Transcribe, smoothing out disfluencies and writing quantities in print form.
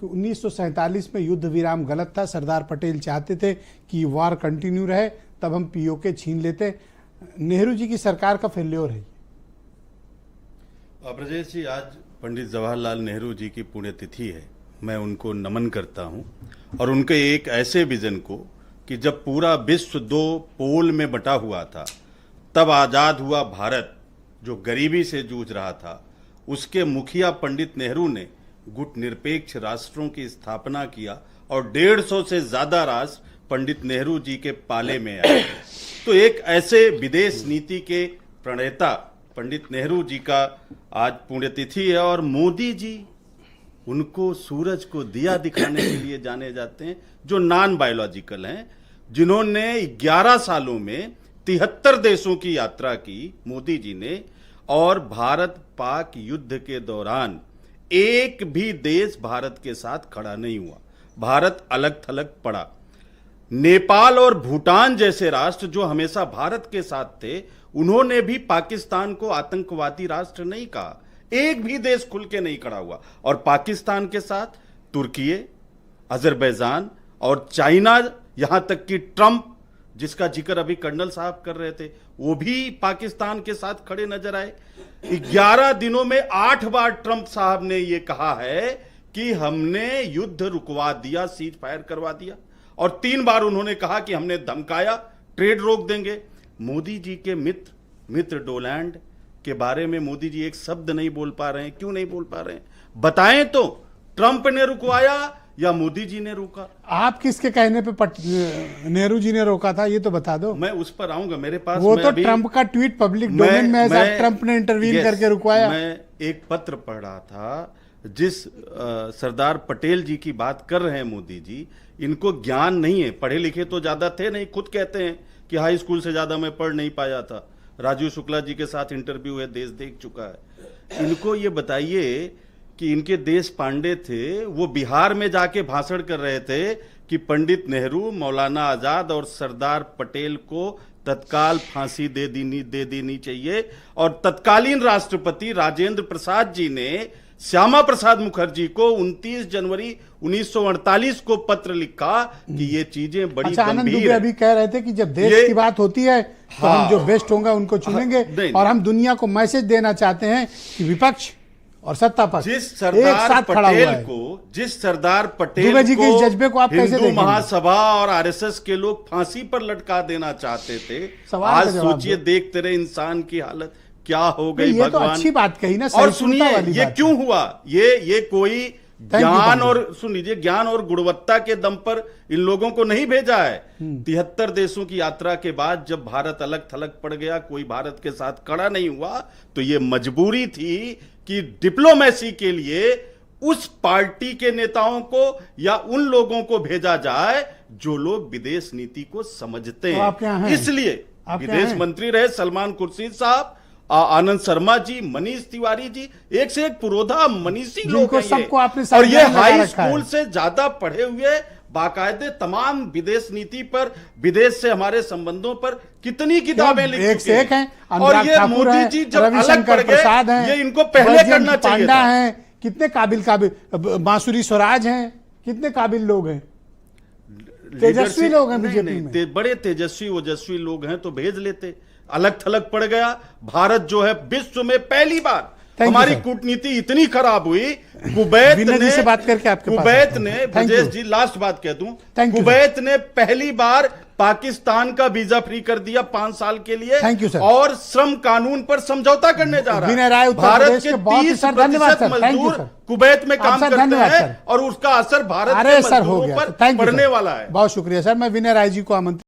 कि 1947 में युद्ध विराम गलत था, सरदार पटेल चाहते थे कि वार कंटिन्यू रहे, तब हम पीओके छीन लेते। नेहरू जी की सरकार का फेल्योर है। ब्रजेश जी, आज पंडित जवाहरलाल नेहरू जी की पुण्यतिथि है। मैं उनको नमन करता हूं और उनके एक ऐसे विजन को कि जब पूरा विश्व दो पोल में बटा हुआ था, तब आजाद हुआ भारत जो गरीबी से जूझ रहा था, उसके मुखिया पंडित नेहरू ने गुट निरपेक्ष राष्ट्रों की स्थापना किया और 150 से ज्यादा राष्ट्र पंडित नेहरू जी के पाले में आए। तो एक ऐसे विदेश नीति के प्रणेता पंडित नेहरू जी का आज पुण्यतिथि है और मोदी जी उनको सूरज को दिया दिखाने के लिए जाने जाते हैं, जो नॉन बायोलॉजिकल हैं, जिन्होंने 11 सालों में 73 देशों की यात्रा की मोदी जी ने, और भारत पाक युद्ध के दौरान एक भी देश भारत के साथ खड़ा नहीं हुआ। भारत अलग थलग पड़ा। नेपाल और भूटान जैसे राष्ट्र जो हमेशा भारत के साथ थे, उन्होंने भी पाकिस्तान को आतंकवादी राष्ट्र नहीं कहा। एक भी देश खुल के नहीं खड़ा हुआ। और पाकिस्तान के साथ तुर्की, अजरबैजान और चाइना, यहां तक कि ट्रंप, जिसका जिक्र अभी कर्नल साहब कर रहे थे, वो भी पाकिस्तान के साथ खड़े नजर आए। 11 दिनों में 8 बार ट्रंप साहब ने यह कहा है कि हमने युद्ध रुकवा दिया, सीज फायर करवा दिया, और 3 बार उन्होंने कहा कि हमने धमकाया, ट्रेड रोक देंगे। मोदी जी के मित्र डोनाल्ड के बारे में मोदी जी एक शब्द नहीं बोल पा रहे हैं। क्यों नहीं बोल पा रहे हैं? बताएं तो, ट्रंप ने रुकवाया या मोदी जी ने रोका? आप किसके कहने पे नेहरू जी ने रोका था, ये तो बता दो। मैं उस पर आऊंगा। मेरे पास वो तो ट्रंप का ट्वीट पब्लिक डोमेन में है, ट्रंप ने इंटरवीन करके रुकवाया। मैं एक पत्र पढ़ रहा था जिस सरदार पटेल जी की बात कर रहे हैं मोदी जी, इनको ज्ञान नहीं है। पढ़े लिखे तो ज्यादा थे नहीं, खुद कहते हैं कि हाई स्कूल से ज्यादा मैं पढ़ नहीं पाया था। राजीव शुक्ला जी के साथ इंटरव्यू है, देश देख चुका है। इनको ये बताइए कि इनके देश पांडे थे, वो बिहार में जाके भाषण कर रहे थे कि पंडित नेहरू, मौलाना आजाद और सरदार पटेल को तत्काल फांसी दे देनी चाहिए। और तत्कालीन राष्ट्रपति राजेंद्र प्रसाद जी ने श्यामा प्रसाद मुखर्जी को 29 जनवरी 1948 को पत्र लिखा कि ये चीजें बड़ी गंभीर है। अभी कह रहे थे कि जब देश की बात होती है तो हम जो बेस्ट होगा उनको चुनेंगे। और हम दुनिया को मैसेज देना चाहते हैं कि विपक्ष और सत्ता पक्ष जिस सरदार पटेल जी के जज्बे को आप कैसे हिंदू देखेंगे? महासभा और आरएसएस के लोग फांसी पर लटका देना चाहते थे, आज सोचिए, देखते रहे इंसान की हालत क्या हो गई। ये तो अच्छी बात कही ना। और सुनिए, ये क्यों हुआ? ये कोई ज्ञान और सुन लीजिए, ज्ञान और गुणवत्ता के दम पर इन लोगों को नहीं भेजा है। 73 देशों की यात्रा के बाद जब भारत अलग थलग पड़ गया, कोई भारत के साथ खड़ा नहीं हुआ, तो ये मजबूरी थी कि डिप्लोमेसी के लिए उस पार्टी के नेताओं को या उन लोगों को भेजा जाए जो लोग विदेश नीति को समझते हैं। इसलिए विदेश मंत्री रहे सलमान खुर्शीद साहब, आनंद शर्मा जी, मनीष तिवारी जी, एक से एक पुरोधा मनीषी लोग हैं सबको आपने और ये हाई स्कूल से ज्यादा पढ़े हुए, बाकायदे तमाम विदेश नीति पर, विदेश से हमारे संबंधों पर कितनी किताबें लिख चुके एक हैं। और ये मोदी जी जब अलग पड़ गए, ये इनको पहले करना चाहिए था। हैं, कितने काबिल बांसुरी स्वराज हैं, कितने काबिल लोग हैं, तेजस्वी लोग हैं बीजेपी में, बड़े तेजस्वी ओजस्वी लोग हैं, तो भेज लेते। अलग थलग पड़ गया भारत, जो है विश्व में पहली बार हमारी कूटनीति इतनी खराब हुई। कुवैत से बात करके आपके कुवैत ने, ब्रजेश जी लास्ट बात कह दूं, कुवैत ने पहली बार पाकिस्तान का वीजा फ्री कर दिया 5 साल के लिए और श्रम कानून पर समझौता करने जा रहा है। भारत के 30% मजदूर कुवैत में काम करते हैं और उसका असर भारत के मजदूरों पर पड़ने वाला है। बहुत शुक्रिया सर। मैं विनय राय जी को आमंत्रित